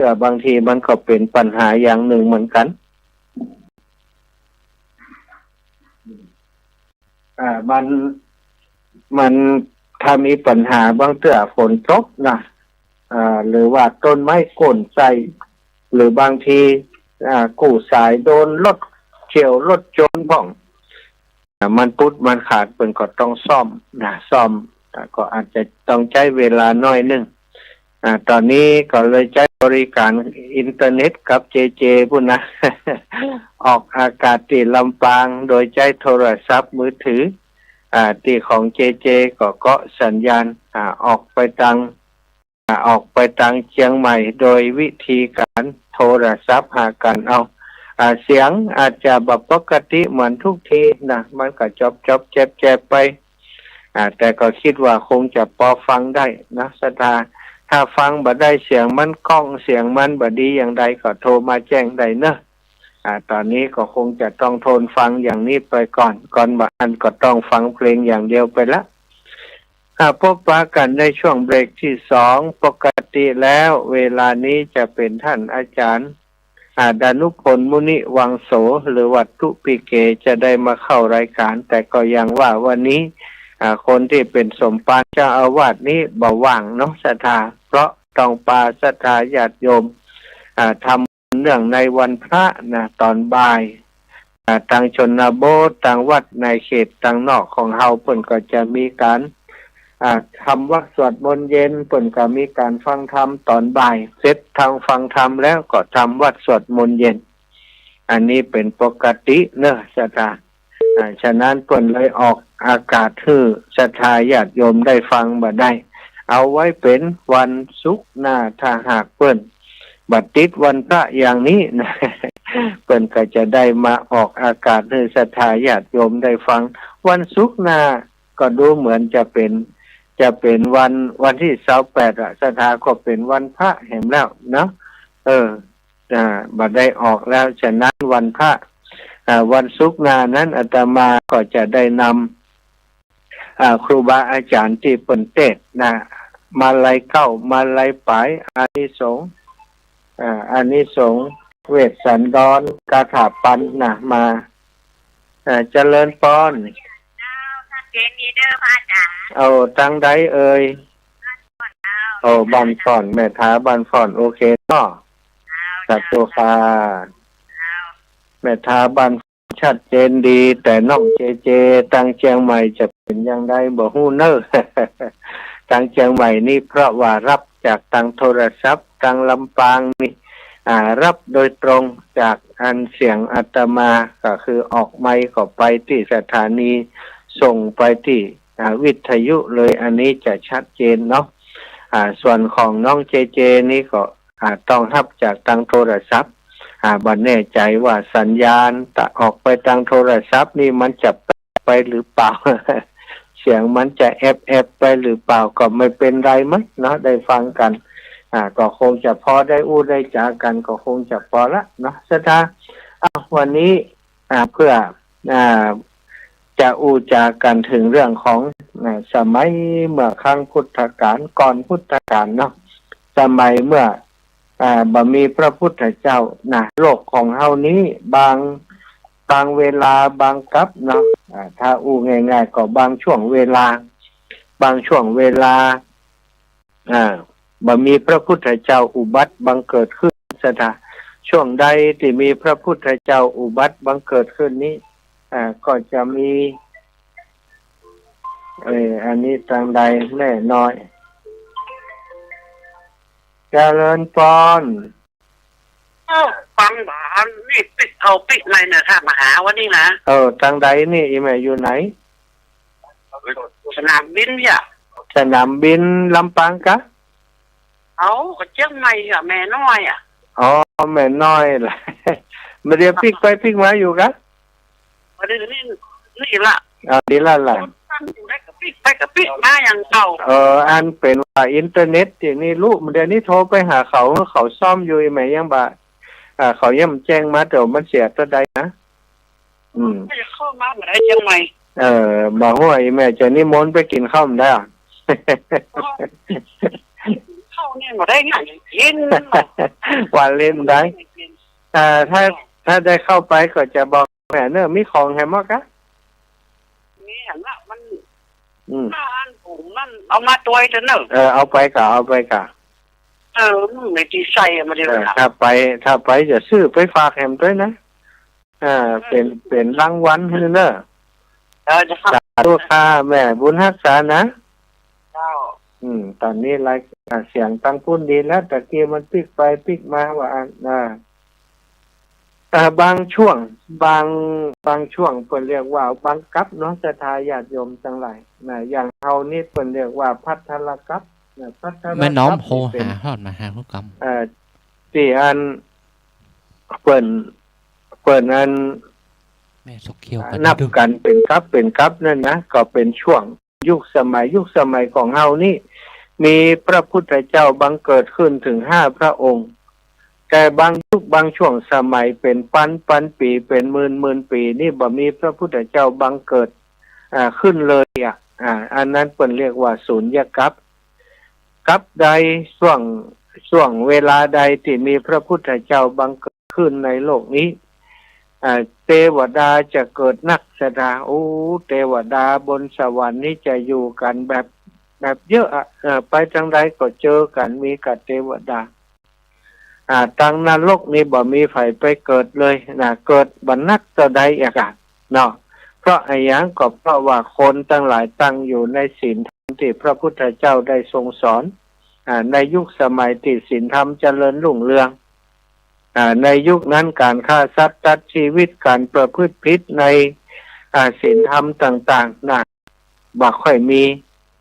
แต่บางทีมันก็เป็นปัญหาอย่างหนึ่งเหมือนกันมันถ้ามีปัญหาบางเตื้อฝนตกนะหรือว่าต้นไม้โค่นใส่หรือบางทีกู้สายโดนรถเฉี่ยวรถชนบ้องมันปุ๊บมันขาดเป็นก็ต้องซ่อมซ่อมก็อาจจะต้องใช้เวลาน้อยนึงตอนนี้ก็เลยใช้บริการอินเทอร์เน็ตกับเจเจพุ่นนะ ออกอากาศที่ลำปางโดยใช้โทรศัพท์มือถือที่ของเจเจก็เกาะสัญญาณออกไปทางเชียงใหม่โดยวิธีการโทรศัพท์หากันเอาเสียงอาจจะแบบปกติเหมือนทุกทีนะมันก็จบแจบไปแต่ก็คิดว่าคงจะพอฟังได้นะสถาถ้าฟังบ่ได้เสียงมันก้องเสียงมันบ่ดีอย่างใดก็โทรมาแจ้งได้เนอะตอนนี้ก็คงจะต้องทนฟังอย่างนี้ไปก่อนบ่อันก็ต้องฟังเพลงอย่างเดียวไปละพบปะกันในช่วงเบรกที่2ปกติแล้วเวลานี้จะเป็นท่านอาจารย์ดานุพลมุนิวังโสหรือวัตถุปิเกจะได้มาเข้ารายการแต่ก็ยังว่าวันนี้คนที่เป็นสมภารเจ้าอาวาสนี้บ่ว่างเนาะศรัทธาเพราะต้องปาศรัทธาญาติโยมทำเรื่องในวันพระนะตอนบ่ายทางชนบททางวัดในเขตทางนอกของเฮาเพิ่นก็จะมีการทำวัดสวดมนต์เย็นเพิ่นก็มีการฟังธรรมตอนบ่ายเสร็จทางฟังธรรมแล้วก็ทำวัดสวดมนต์เย็นอันนี้เป็นปกติเนอะศรัทธาฉะนั้นเพิ่นเลยออกอากาศให้ศรัทธาญาติโยมได้ฟังบ่ได้เอาไว้เป็นวันศุกร์หน้าถ้าหากเพิ่นบัดติดวันพระอย่างนี้นะ เพิ่นก็จะได้มาออกอากาศให้ศรัทธาญาติโยมได้ฟังวันศุกร์หน้าก็ดูเหมือนจะเป็นวันที่28ศรัทธาก็เป็นวันพระเห็นแล้วเนาะบัดได้ออกแล้วฉะนั้นวันพระวันศุกร์หน้านั้นอาตมาก็จะได้นำครูบาอาจารย์ที่เปิ่นเทศน์มาลัยเข้ามาลัยปลายอานิสงส์เวสสันดรคาถาปันมาเจริญพรเจนีเดอร์พระอาจารย์ตั้งใดเอ่ยบ้านฟ่อนแม่ท้าบ้านฟ่อนโอเคเนาะสัตว์ค่ะแม่ท้าบ้านชัดเจนดีแต่น้องเจเจตั้งเชียงใหม่จะเป็นยังไงบ่ฮู้เนอะ ตั้งเชียงใหม่นี่เพราะว่ารับจากทางโทรศัพท์ทางลำปางนี่รับโดยตรงจากอันเสียงอาตมาก็คือออกไมค์ก็ไปที่สถานีส่งไปที่วิทยุเลยอันนี้จะชัดเจนเนาะส่วนของน้องเจเจนี่ก็ต้องรับจากทางโทรศัพท์บ่แน่ใจว่าสัญญาณออกไปทางโทรศัพท์นี่มันจะไปหรือเปล่า เสียงมันจะแอบไปหรือเปล่าก็ไม่เป็นไรมั้งเนาะได้ฟังกันก็คงจะพอได้อู้ได้จากันก็คงจะพอละเนาะสถาวันนี้เพื่อจะอู้จากันถึงเรื่องของสมัยเมื่อครั้งพุทธกาลก่อนพุทธกาลเนาะสมัยเมื่อบ่มีพระพุทธเจ้าโลกของเฮานี้บางเวลาบางกับเนาะถ้าอู้ง่ายๆก็บางช่วงเวลาบ่มีพระพุทธเจ้าอุบัติบังเกิดขึ้นสถาช่วงใดที่มีพระพุทธเจ้าอุบัติบังเกิดขึ้นนี้ก็จะมีอันนี้ทางใดแน่น้อยเจริญพรฟังบ้านนี่ปิดในนะครับมาหาวันนี้นะทางใดนี่อีแม่อยู่ไหนสนามบินเนี่ยสนามบินลำปางกะก็เชียงใหม่อ่ะแม่น้อยอ่ะแม่น้อยล่ะมาเรียกพลิกไปพลิกมาอยู่กะวันนี้นี่ละดีละล่ะไปกับปิกมาอย่างเก่าอันเป็นว่าอินเทอร์เน็ตที่นี่ลูกเดี๋ยวนี้โทรไปหาเขาซ่อมอยู่ไหมยังบ่เขายังแจ้งมาแต่มันเสียตัวใดนะไม่จะเข้ามาเหมือนไอ้เชียงใหม่บอกว่าแม่จะนิมนต์ไปกินข้าวได้เข้ เข้าเนี่ยบ่ได้งานกิน ว่าเล่นได้ถ้าได้เข้าไปก็จะบอกแม่เนอะมีของแฮมอกะนี่อย่างนั้นมัน อ่า อันผมนั่นเอามาตัวเถอะเนอะเอาไปกะในที่ใส่มาดีเลย ถ้าไปจะซื้อไปฝากแฮมด้วยนะเป็นรางวัลให้เนอะจะฝากลูกค้าแม่บุญรักษานะเจ้าตอนนี้รายเสียงตั้งพุ่นดีแล้วแต่กี้มันปิกไปปิกมาว่าบางช่วงเพิ่นเรียกว่าบางกัปเนาะจะทายญาติโยมทั้งหลายนะอย่างเฮานี่เพิ่นเรียกว่าพัทรกัปนะพัทรกัปแม่น้อมโหหาฮอดมาหาผู้กำที่อันเปิ้นอันแม่สุกเขียวนับกันเป็นกัปนั่นนะก็เป็นช่วงยุคสมัยของเฮานี่มีพระพุทธเจ้าบังเกิดขึ้นถึง5พระองค์แต่บางยุคบางช่วงสมัยเป็นปันปีเป็นหมื่นปีนี่บ่มีพระพุทธเจ้าบังเกิดขึ้นเลยอันนั้นเปิ้นเรียกว่าสุญญกัปใดช่วงเวลาใดที่มีพระพุทธเจ้าบังเกิดขึ้นในโลกนี้เทวดาจะเกิดนักษดาเทวดาบนสวรรค์นี่จะอยู่กันแบบเยอะไปทางใดก็เจอกันมีกับเทวดาทางนรกนี่บ่มีไผไปเกิดเลยเกิดบรรนักต่อใดอีกเนาะเพราะอะไรอย่างก็เพราะว่าคนทั้งหลายตั้งอยู่ในศีลธรรมที่พระพุทธเจ้าได้ทรงสอนในยุคสมัยที่ศีลธรรมเจริญรุ่งเรืองในยุคนั้นการฆ่าสัตว์ตัดชีวิตการประพฤติผิดในศีลธรรมต่างๆบ่ค่อยมี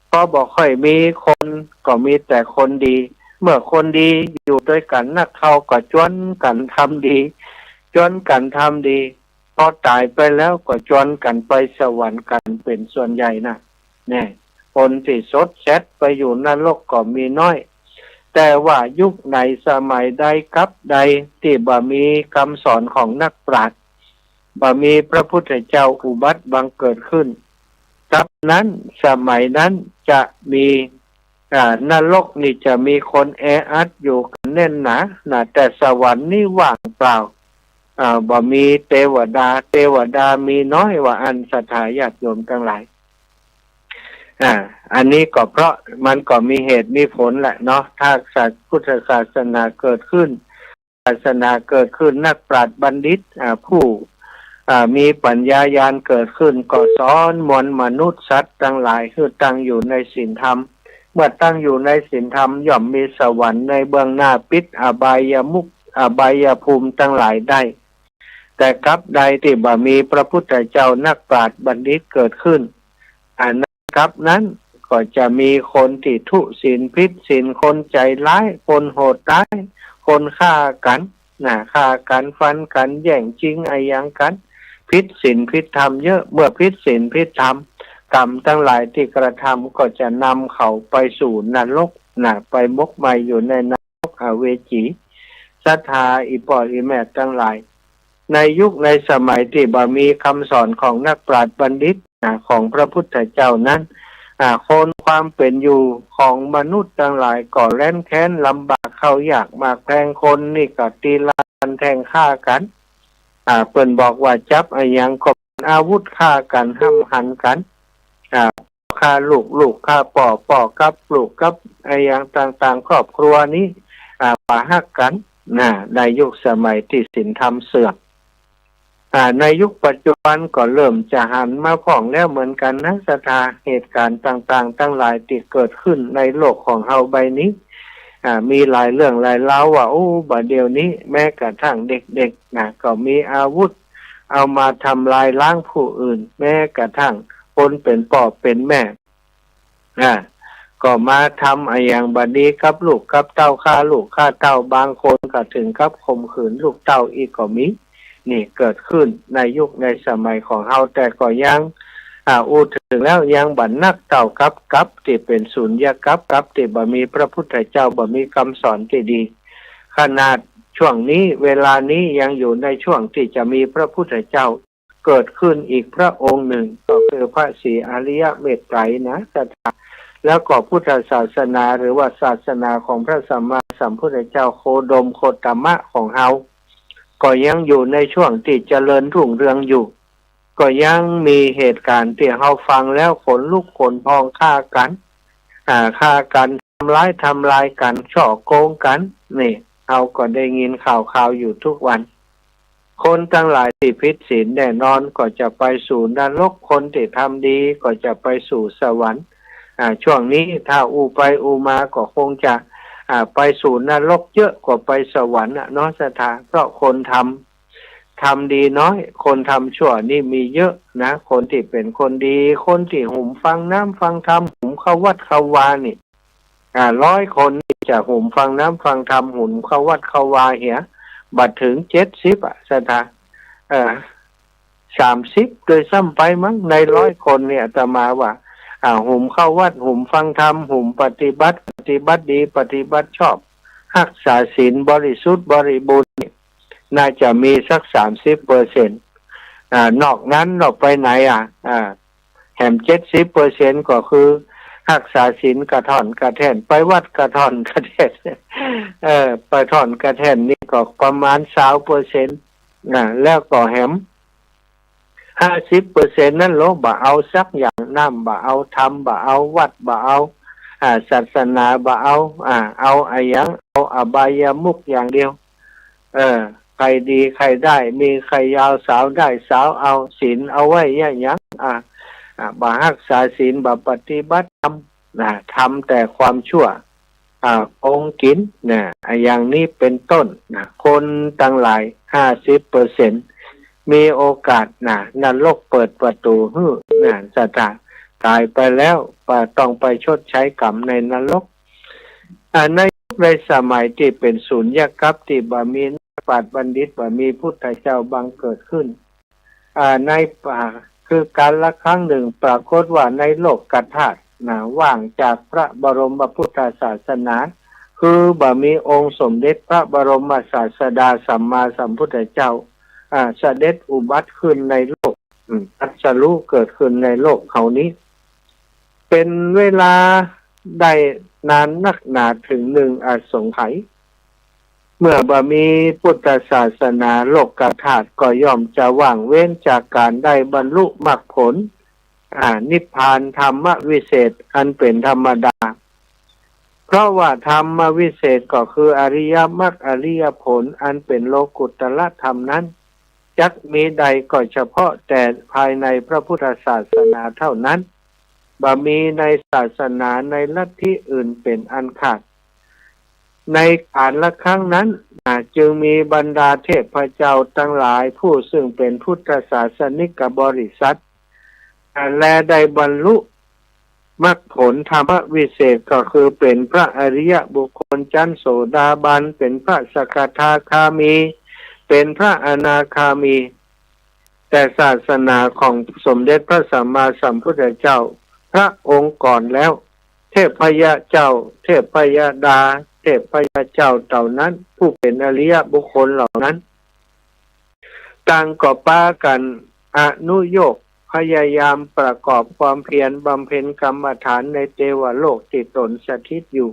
เพราะบ่ค่อยมีคนก็มีแต่คนดีเมื่อคนดีอยู่ด้วยกันนักเขาก็จวนกันทำดีพอตายไปแล้วก็จวนกันไปสวรรค์กันเป็นส่วนใหญ่นะเนี่ยคนที่สดแซดไปอยู่นรกก็มีน้อยแต่ว่ายุคไหนสมัยใดกับใดที่บ่มีคำสอนของนักปราชญ์บ่มีพระพุทธเจ้าอุบัติบังเกิดขึ้นกับนั้นสมัยนั้นจะมีนรกนี่จะมีคนแออัดอยู่กันแน่นหนาแต่สวรรค์นี่ว่างเปล่าบ่มีเทวดามีน้อยว่าอันศรัทธาญาติโยมทั้งหลายอันนี้ก็เพราะมันก็มีเหตุมีผลแหละเนาะถ้าพุทธศาสนาเกิดขึ้นนักปราชญ์บัณฑิตผู้มีปัญญาญาณเกิดขึ้นก็สอนมวลมนุษย์สัตว์ทั้งหลายคือตั้งอยู่ในศีลธรรมเมื่อตั้งอยู่ในศีลธรรมย่อมมีสวรรค์ในเบื้องหน้าปิดอบายภูมิทั้งหลายได้แต่กับใดที่บ่มีพระพุทธเจ้านักปราชญ์บัณฑิตเกิดขึ้นกับนั้นก็จะมีคนที่ทุศีลผิดศีลคนใจร้ายคนโหดร้ายคนฆ่ากันฆ่ากันฟันกันแย่งชิงอย่างกันผิดศีลผิดธรรมเยอะเมื่อผิดศีลผิดธรรมกรรมทั้งหลายที่กระทำก็จะนำเขาไปสู่นรกไปมกไหมอยู่ในนรกอเวจีศรัทธาอีปออีแม่ทั้งหลายในยุคในสมัยที่บ่มีคำสอนของนักปราชญ์บัณฑิตของพระพุทธเจ้านั้นคนความเป็นอยู่ของมนุษย์ทั้งหลายก่อแล่นแค้นลำบากเขาอยากมากแทงคนนี่ก็ตีลานแทงฆ่ากันเปิ้นบอกว่าจับอย่างก็อาวุธฆ่ากันห้ำหันกันฆ่าลูกฆ่าป่อกับลูกกับอย่างต่างๆครอบครัวนี้ปะฮักกันในยุคสมัยที่ศีลธรรมเสื่อมในยุคปัจจุบันก็เริ่มจะหันมาผ่องแล้วเหมือนกันนะสถานเหตุการณ์ต่างๆทั้งหลายที่เกิดขึ้นในโลกของเฮาใบนี้มีหลายเรื่องหลายเล่าว่าบัดเดี๋ยวนี้แม้กระทั่งเด็กๆก็มีอาวุธเอามาทำลายล้างผู้อื่นแม้กระทั่งคนเป็นพ่อเป็นแม่ก็มาทำอย่างบัดนี้กับลูกกับเต้าฆ่าลูกฆ่าเต้าบางคนก็ถึงกับข่มขืนลูกเต้าอีกก็มีนี่เกิดขึ้นในยุคในสมัยของเฮาแต่ก็ยังถึงแล้วยังบัดนักเต่ากับที่เป็นสุญญกับที่บ่มีพระพุทธเจ้าบ่มีคำสอนที่ดีขนาดช่วงนี้เวลานี้ยังอยู่ในช่วงที่จะมีพระพุทธเจ้าเกิดขึ้นอีกพระองค์หนึ่งก็คือพระศรีอริยเมตไตรนะ แล้วก็พุทธศาสนาหรือว่าศาสนาของพระสัมมาสัมพุทธเจ้าโคดมโคตมะของเฮาก็ยังอยู่ในช่วงที่เจริญรุ่งเรืองอยู่ก็ยังมีเหตุการณ์ที่เฮาฟังแล้วขนลุกขนพองฆ่ากันทำร้ายกันฉ้อโกงกันนี่เฮาก็ได้ยินข่าวอยู่ทุกวันคนทั้งหลายที่ผิดศีลแน่นอนก็จะไปสู่นรกคนที่ทำดีก็จะไปสู่สวรรค์ช่วงนี้ถ้าอูไปอูมาก็คงจะไปสู่นรกเยอะกว่าไปสวรรค์เนาะสถาเพราะคนทำดีน้อยคนทำชั่วนี่มีเยอะนะคนที่เป็นคนดีคนที่หุ่มฟังน้ำฟังธรรมหุ่มเข้าวัดเข้าวานี่100 คนจะหุ่มฟังน้ำฟังธรรมหุ่มเข้าวัดเข้าวาเหียบัดถึง70สถา30โดยซ้ำไปมั้งใน100 คนเนี่ยอาตมาว่าหุ่มเข้าวัดหุ่มฟังธรรมหุ่มปฏิบัติดีปฏิบัติชอบรักษาศีลบริสุทธิ์บริบูรณ์น่าจะมีสัก 30%นอกนั้นนอกไปไหนแหม 70% ก็คือรักษาศีลกระท่อนกระแท่นไปวัดกระท่อนกระแท่นไปท่อนกระแท่นนี่ก็ประมาณ 20% แล้วก็แหม50% นั่นโลบ่เอาสักอย่างน้ำบ่เอาธรรมบ่เอาวัดบ่เอาศาสนาบ่เอาอะไรอย่างเอาอบายามุขอย่างเดียวใครดีใครได้มีใครยาวสาวได้สาวเอาศีลเอาไว้อย่างบ่รักษาศีลบ่ปฏิบัติธรรมทำแต่ความชั่วองกินอย่างนี้เป็นต้นคนตั้งหลาย 50%มีโอกาสนรกเปิดประตูสถานตายไปแล้วต้องไปชดใช้กรรมในนรกในสมัยที่เป็นศูนยากาศที่บ่มีปราชญ์บัณฑิตบ่มีพุทธเจ้าบังเกิดขึ้นในป่าคือการละครั้งหนึ่งปรากฏว่าในโลกธาตุว่างจากพระบรมพุทธศาสนาคือบ่มีองค์สมเด็จพระบรมศาสดาสัมมาสัมพุทธเจ้าเสด็จอุบัติขึ้นในโลกตรัสรู้เกิดขึ้นในโลกเขานี้เป็นเวลาได้นานนักหนาถึง1 อสงไขยเมื่อบ่มีพุทธศาสนาโลกธาตุก็ย่อมจะว่างเว้นจากการได้บรรลุมรรคผลนิพพานธรรมวิเศษอันเป็นธรรมดาเพราะว่าธรรมวิเศษก็คืออริยมรรคอริยผลอันเป็นโลกุตตรธรรมนั้นจักมีใดก็เฉพาะแต่ภายในพระพุทธศาสนาเท่านั้นบ่มีในศาสนาในลัทธิอื่นเป็นอันขาดในการละครั้งนั้นจึงมีบรรดาเทพเจ้าทั้งหลายผู้ซึ่งเป็นพุทธศาสนิกบริษัทและได้บรรลุมรรคผลธรรมวิเศษก็คือเป็นพระอริยบุคคลชั้นโสดาบันเป็นพระสกทาคามีเป็นพระอนาคามีแต่ศาสนาของสมเด็จพระสัมมาสัมพุทธเจ้าพระองค์ก่อนแล้วเทพยเจ้าเทพยดาเทพยเจ้าเหล่านั้นผู้เป็นอริยบุคคลเหล่านั้นต่างก็พากันอนุโยคพยายามประกอบความเพียรบำเพ็ญกรรมฐานในเทวโลกที่ตนสถิตอยู่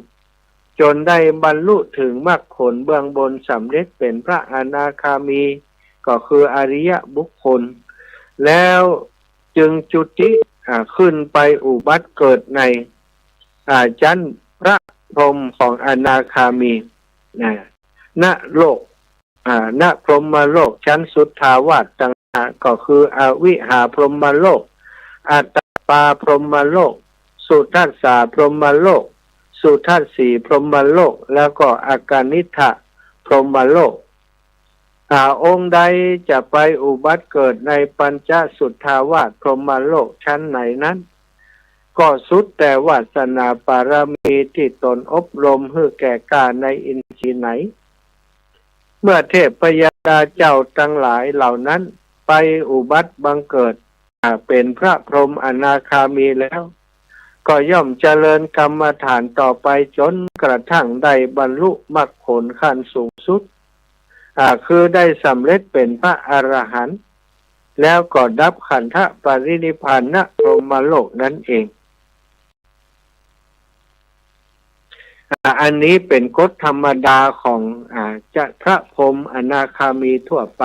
จนได้บรรลุถึงมรรคผลเบื้องบนสำเร็จเป็นพระอนาคามีก็คืออริยบุคคลแล้วจึงจุติขึ้นไปอุบัติเกิดในชั้นพระพรหมของอนาคามีณโลกณพรหมโลกชั้นสุทธาวาสต่างก็คืออวิหาพรหมโลกอัตตปาพรหมโลกสุทัสสาพรหมโลกสุทัสสีพรหมโลกแล้วก็อากานิทะพรหมโลกองค์ใดจะไปอุบัติเกิดในปัญจสุทธาวาสพรหมโลกชั้นไหนนั้นก็สุดแต่วาสนาบารมีที่ตนอบรมให้แก่กล้าในอินทรีย์ไหนเมื่อเทพยดาเจ้าทั้งหลายเหล่านั้นไปอุบัติบังเกิดเป็นพระพรหมอนาคามีแล้วก็ย่อมเจริญกรรมฐานต่อไปจนกระทั่งได้บรรลุมรรคผลขั้นสูงสุดคือได้สำเร็จเป็นพระอรหันต์แล้วก็ดับขันธปรินิพพานณพรหมโลกนั้นเอง อันนี้เป็นกฎธรรมดาของจะพระพรหมอนาคามีทั่วไป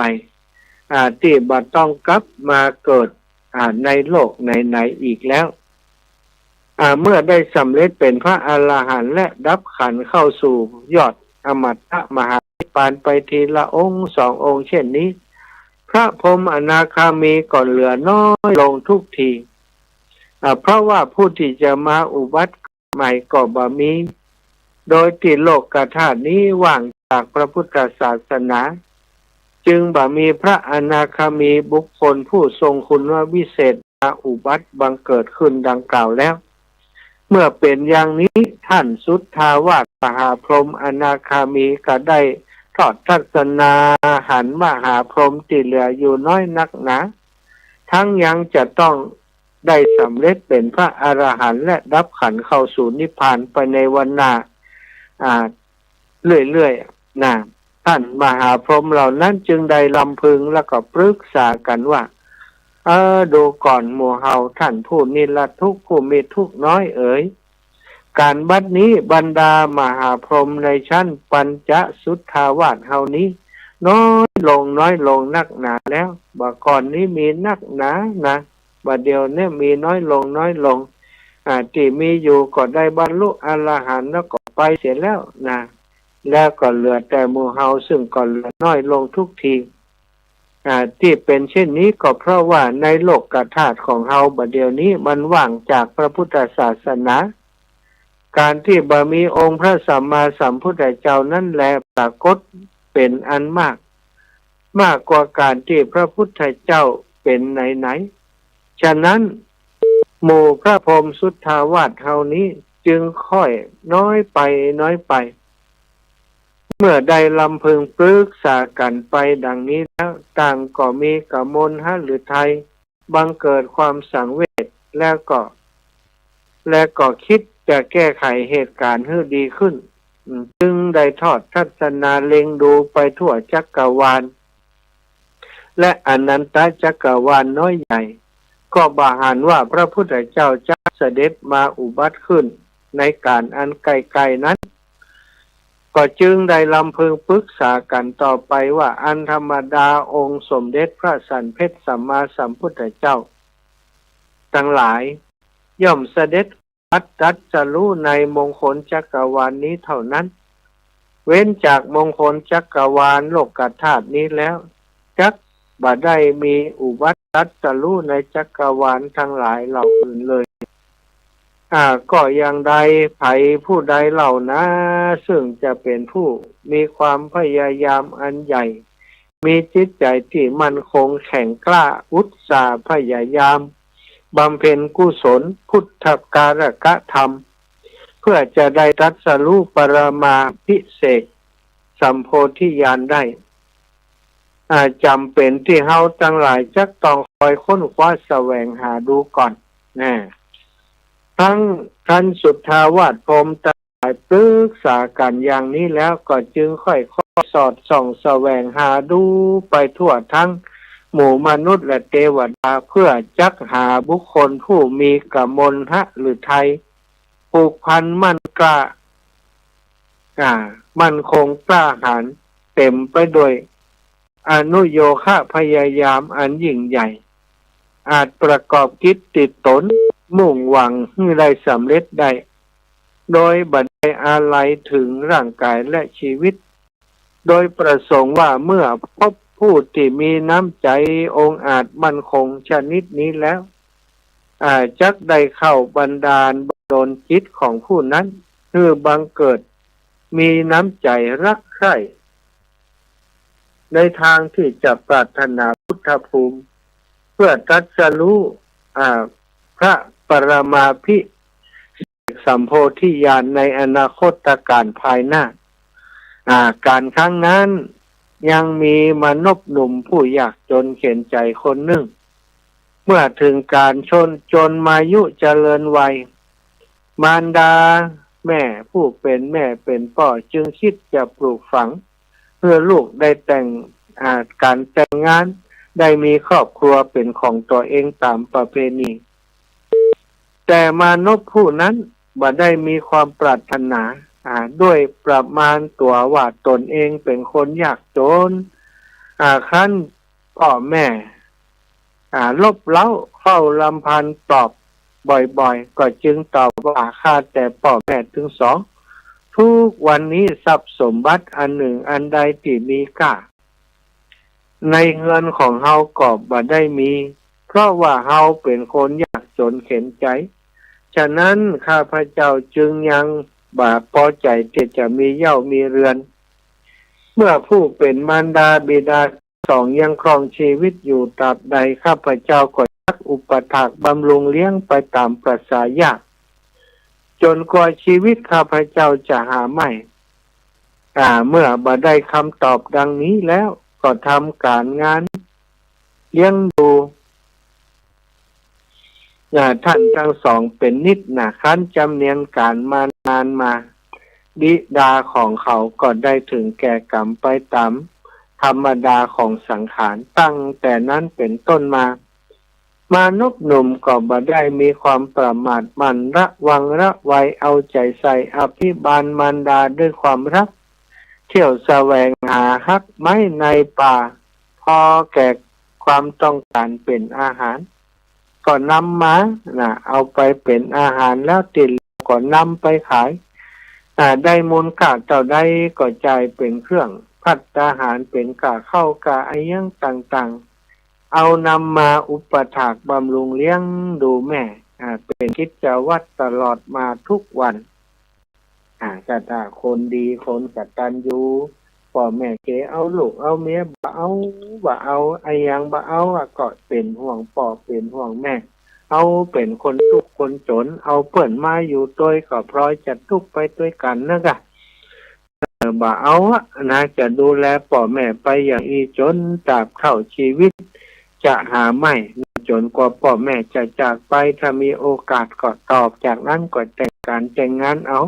ที่บ่ต้องกลับมาเกิดในโลกไหนๆอีกแล้วเมื่อได้สำเร็จเป็นพระอรหันต์และดับขันธ์เข้าสู่ยอดอมตะมหานิพพานไปทีละองค์สององค์เช่นนี้พระพรหมอนาคามีก่อนเหลือน้อยลงทุกทีเพราะว่าผู้ที่จะมาอุบัติใหม่ก็บ่มีโดยที่โลกธาตุนี้ว่างจากพระพุทธศาสนาจึงบ่มีพระอนาคามีบุคคลผู้ทรงคุณว่าวิเศษมาอุบัติบังเกิดขึ้นดังกล่าวแล้วเมื่อเป็นอย่างนี้ท่านสุทธาวาสมหาพรหมอนาคามีก็ได้ทอดทัศนาหันมหาพรหมที่เหลืออยู่น้อยนักหนาทั้งยังจะต้องได้สำเร็จเป็นพระอรหันต์และดับขันธ์เข้าสู่นิพพานไปในวันหน้าเรื่อยๆนะท่านมหาพรหมเหล่านั้นจึงได้ลำพึงแล้วก็ปรึกษากันว่าดูก่อนหมู่เฮาท่านผู้นิรทุกข์ผู้มีทุกข์น้อยเอ๋ยการบัดนี้บรรดามหาพรหมในชั้นปัญจสุทธาวาสเฮานี้น้อยลงนักหนาแล้วบ่ก่อนนี้มีนักหนานะบัดเดียวเนี่ยมีน้อยลงที่มีอยู่ก็ได้บรรลุอรหันต์แล้วก็ไปเสียแล้วนะแล้วก็เหลือแต่หมู่เฮาซึ่งก็เหลือน้อยลงทุกทีที่เป็นเช่นนี้ก็เพราะว่าในโลกธาตุของเฮาบัดเดี๋ยวนี้มันว่างจากพระพุทธศาสนาการที่บ่มีองค์พระสัมมาสัมพุทธเจ้านั่นแหละปรากฏเป็นอันมากกว่าการที่พระพุทธเจ้าเป็นไหนฉะนั้นหมู่พระพรหมสุทธาวาสเฮานี้จึงค่อยน้อยไปเมื่อได้ลำพึงปรึกษากันไปดังนี้แล้วต่างก็มีกมลหฤทัยบังเกิดความสังเวชแล้วก็คิดจะแก้ไขเหตุการณ์ให้ดีขึ้นจึงได้ทอดทัศนาเล็งดูไปทั่วจักรวาลและอนันตจักรวาลน้อยใหญ่ก็บาหานว่าพระพุทธเจ้าจะเสด็จมาอุบัติขึ้นในการอันไกลๆนั้นก็จึงได้ลำพึงปรึกษากันต่อไปว่าอันธรรมดาองค์สมเด็จพระสันเพชรสัมมาสัมพุทธเจ้าทั้งหลายย่อมเสด็จตรัสรู้ในมงคลจักรวาลนี้เท่านั้นเว้นจากมงคลจักรวาลโลกธาตุนี้แล้วจักบ่ได้มีอุบัติตรัสรู้ในจักรวาลทั้งหลายเหล่าอื่นเลยก็อย่างใดไผผู้ใดเหล่านะซึ่งจะเป็นผู้มีความพยายามอันใหญ่มีจิตใจที่มั่นคงแข็งกล้าอุตสาห์พยายามบำเพ็ญกุศลพุทธการกธรรมเพื่อจะได้ตรัสรู้ปรมาภิเษกสัมโพธิญาณได้จำเป็นที่เฮาทั้งหลายจะต้องคอยค้นคว้าแสวงหาดูก่อนนะทั้งท่านสุทธาวาสพรหมทั้งหลายปรึกษากันอย่างนี้แล้วก็จึงค่อยสอดส่องแสวงหาดูไปทั่วทั้งหมู่มนุษย์และเทวดาเพื่อจักหาบุคคลผู้มีกมลหฤทัยผูกพันมั่นกล้ามั่นคงกล้าหาญเต็มไปด้วยอนุโยคะพยายามอันยิ่งใหญ่อาจประกอบกิจติดตนมุ่งหวังให้ได้สำเร็จได้โดยบัดได้อาลัยถึงร่างกายและชีวิตโดยประสงค์ว่าเมื่อพบผู้ที่มีน้ำใจองอาจมั่นคงชนิดนี้แล้วจักได้เข้าบันดาลดลจิตของผู้นั้นคือบังเกิดมีน้ำใจรักใคร่ในทางที่จะปรารถนาพุทธภูมิเพื่อตรัสรู้พระปรมาภิเษกสัมโพธิญาณในอนาคตการภายหน้าการครั้งนั้นยังมีมนุษย์หนุ่มผู้ยากจนเข็นใจคนหนึ่งเมื่อถึงการจนมายุเจริญวัยมารดาแม่ผู้เป็นแม่เป็นพ่อจึงคิดจะปลูกฝังเพื่อลูกได้การแต่งงานได้มีครอบครัวเป็นของตัวเองตามประเพณีแต่มนุษย์ผู้นั้นบ่ได้มีความปรารถนา ด้วยประมาณตัวว่าตนเองเป็นคนยากจนขั้นพ่อแม่ลบเล้าเฝ้าลำพันตอบบ่อยๆก็จึงตอบว่าข้าแต่พ่อแม่ถึงสองทุกวันนี้ทรัพย์สมบัติอันหนึ่งอันใดที่มีค่าในเงินของเฮาก็บ่ได้มีเพราะว่าเฮาเป็นคนยากจนเข็ญใจฉะนั้นข้าพเจ้าจึงยังบ่พอใจที่จะมีเหย้ามีเรือนเมื่อผู้เป็นมารดาบิดาสองยังครองชีวิตอยู่ตราบใดข้าพเจ้าก็จักอุปถากบำรุงเลี้ยงไปตามประสายากจนกว่าชีวิตข้าพเจ้าจะหาไม่เมื่อบ่ได้คำตอบดังนี้แล้วก็ทำการงานเลี้ยงดูท่านทั้งสองเป็นนิจขั้นจำเนียนการมานานมาบิดาของเขาก็ได้ถึงแก่กรรมไปตามธรรมดาของสังขารตั้งแต่นั้นเป็นต้นมามนุษย์หนุ่มก็บ่ได้มีความประมาทหมั่นระวังระไวเอาใจใส่อภิบาลมารดาด้วยความรักเที่ยวแสวงหาฮักไม้ในป่าพอแก่ความต้องการเป็นอาหารก็นำมาเอาไปเป็นอาหารแล้วติดก็นำไปขายได้มูลค่าเท่าใดก็จ่ายเป็นเครื่องภัตตาหารเป็นกะข้าวกะอะไรอย่างต่างๆเอานำมาอุปถากบำรุงเลี้ยงดูแม่เป็นกิจวัตรตลอดมาทุกวันก็ถ้าคนดีคนกตัญญูพ่อแม่เกเอาลูกเอาเมียบ่เอาไอ้ยังบ่เอาก็เป็นห่วงพ่อเป็นห่วงแม่เอาเป็นคนทุกข์คนจนเอาเปิ่นมาอยู่ด้วยก็พร้อยจะทุกข์ไปด้วยกันนะคะบ่เอาจะดูแลพ่อแม่ไปอย่างอีจนตราบเท่าชีวิตจะหาไม่จนกว่าพ่อแม่จะจากไปถ้ามีโอกาสก็ตอบจากนั้นก็แต่งการแต่งงานเอา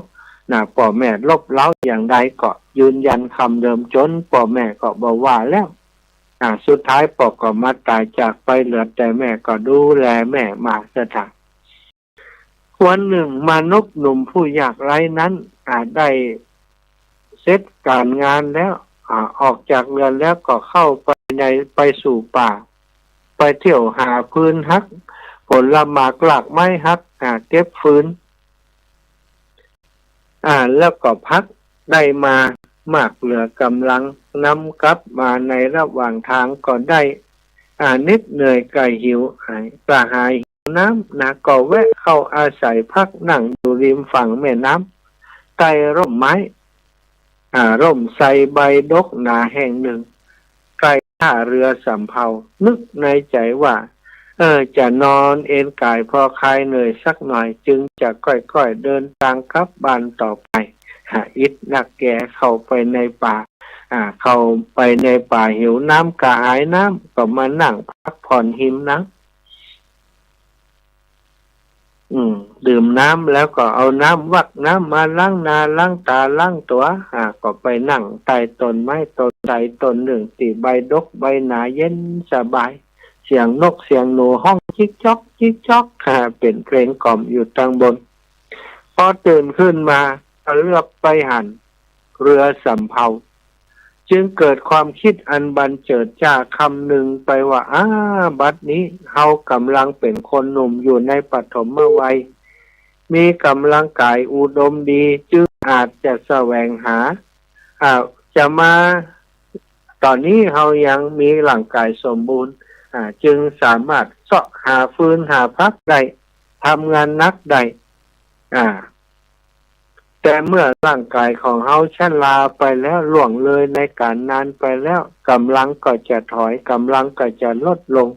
พ่อแม่ลบเล้าอย่างใดก็ยืนยันคำเดิมจนพ่อแม่ก็บอกว่าแล้วสุดท้ายพ่อก็มาตายจากไปเหลือแต่แม่ก็ดูแลแม่มาสถานวันหนึ่งมนุษย์หนุ่มผู้ยากไร้นั้นได้เสร็จการงานแล้วออกจากเรือนแล้วก็เข้าไปสู่ป่าไปเที่ยวหาพื้นฮักผลหมากหลากไม้ฮักเก็บฟื้นแล้วก็พักได้มามากเหลือกำลังนำกลับมาในระหว่างทางก็ได้นิดเหนื่อยไก่หิวกระหายหิวน้ำก็แวะเข้าอาศัยพักนั่งอยู่ริมฝั่งแม่น้ำใต้ร่มไม้ร่มไทรใบดกหนาแห่งหนึ่งใกล้ท่าเรือสำเภานึกในใจว่าจะนอนเอนกายพอคลายเหนื่อยสักหน่อยจึงจะค่อยๆเดินทางกลับบ้านต่อไปอิดนักแก่เข้าไปในป่าเข้าไปในป่าหิวน้ำกระหายน้ำก็มานั่งพักผ่อนหิมน้ำดื่มน้ำแล้วก็เอาน้ำวักน้ำมาล้างหน้าล้างตาล้างตัวก็ไปนั่งใต้ต้นไม้ต้นใดต้นหนึ่งตีใบดกใบหนาเย็นสบายเสียงนกเสียงหนูห้องจิ๊กจ๊อกจิ๊กจ๊อกเป็นเพลงกล่อมอยู่ทางบนพอตื่นขึ้นมาก็เลือกไปหันเรือสำเภาจึงเกิดความคิดอันบันเจิดจ้าคำหนึ่งไปว่าบัดนี้เฮากำลังเป็นคนหนุ่มอยู่ในปฐมวัยมีกำลังกายอุดมดีจึงอาจจะแสวงหาจะมาตอนนี้เฮายังมีร่างกายสมบูรณ์จึงสามารถเสาะหาฟืนหาพักได้ทำงานนักได้แต่เมื่อร่างกายของเฮาชราไปแล้วล่วงเลยในการนานไปแล้วกำลังก็จะถอยกำลังก็จะลดลง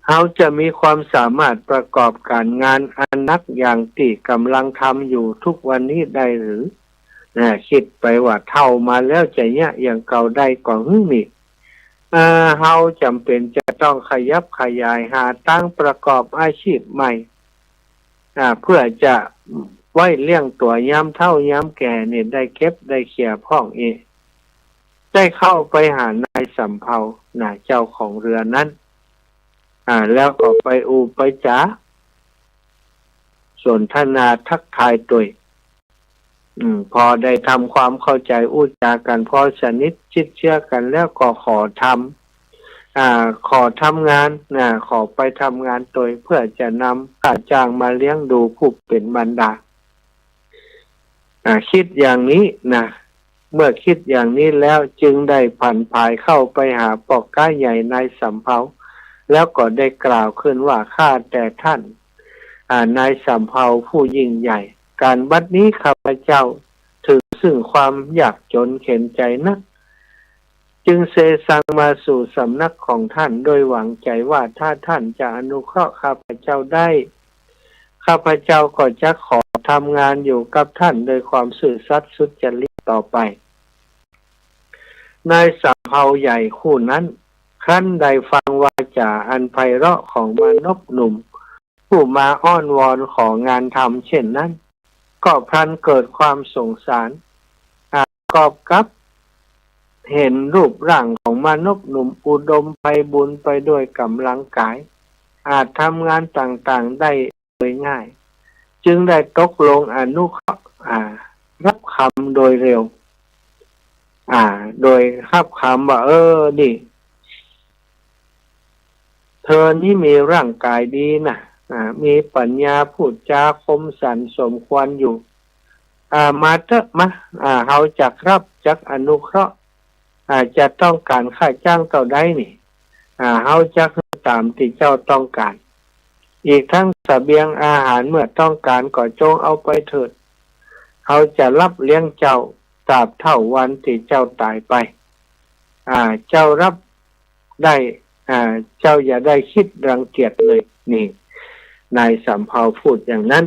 เฮาจะมีความสามารถประกอบการงานอันนักอย่างที่กำลังทำอยู่ทุกวันนี้ได้หรือคิดไปว่าเท่ามาแล้วจะเนี่ยอย่างเก่าได้กว่านี่เฮาจำเป็นจะต้องขยับขยายหาตั้งประกอบอาชีพใหม่เพื่อจะไว้เลี้ยงตัวย้ำเท่าย้ำแก่เนี่ยได้เก็บได้เขี่ยพ่องได้เข้าไปหานายสำเภาเจ้าของเรือนั้นแล้วก็ไปไปจ๋า สนทนาทักทายตัวพอได้ทำความเข้าใจอู้จากันพอสนิทชิดเชื่อกันแล้วก็ขอทำงานขอไปทำงานตัวเพื่อจะนำค่าจ้างมาเลี้ยงดูผู้เป็นบรรดาคิดอย่างนี้เมื่อคิดอย่างนี้แล้วจึงได้ผันผายเข้าไปหาปอกก้าใหญ่นายสำเภาแล้วก็ได้กล่าวขึ้นว่าข้าแต่ท่านนายสำเภาผู้ยิ่งใหญ่การบัดนี้ข้าพเจ้าถึงซึ่งความยากจนเข็ญใจนักจึงเสสั่งมาสู่สำนักของท่านโดยหวังใจว่าถ้าท่านจะอนุเคราะห์ข้าพเจ้าได้ข้าพเจ้าก็จะขอทำงานอยู่กับท่านโดยความซื่อสัตย์สุจริตต่อไปนายสำเภาใหญ่คู่นั้นครั้นได้ฟังวาจาอันไพเราะของมานพหนุ่มผู้มาอ้อนวอนของานทำเช่นนั้นก็พลันเกิดความสงสารกอบกับเห็นรูปร่างของมานพหนุ่มอุดมไพบูลย์ไปด้วยกำลังกายอาจทำงานต่างๆได้โดยง่ายจึงได้ตกลงอนุเคราะห์รับคำโดยเร็วโดยรับคำว่าดิเธอนี่มีร่างกายดีนะมีปัญญาพูดจาคมสันสมควรอยู่มาเถอะมาเฮาจักรับจักอนุเคราะห์จะต้องการค่าจ้างเท่าใดนี่เฮาจักตามที่เจ้าต้องการอีกทั้งเสบียงอาหารเมื่อต้องการก็จงเอาไปเถิดเขาจะรับเลี้ยงเจ้าตราบเท่าวันที่เจ้าตายไปเจ้ารับได้เจ้าอย่าได้คิดรังเกียจเลยนี่นายสำเภาพูดอย่างนั้น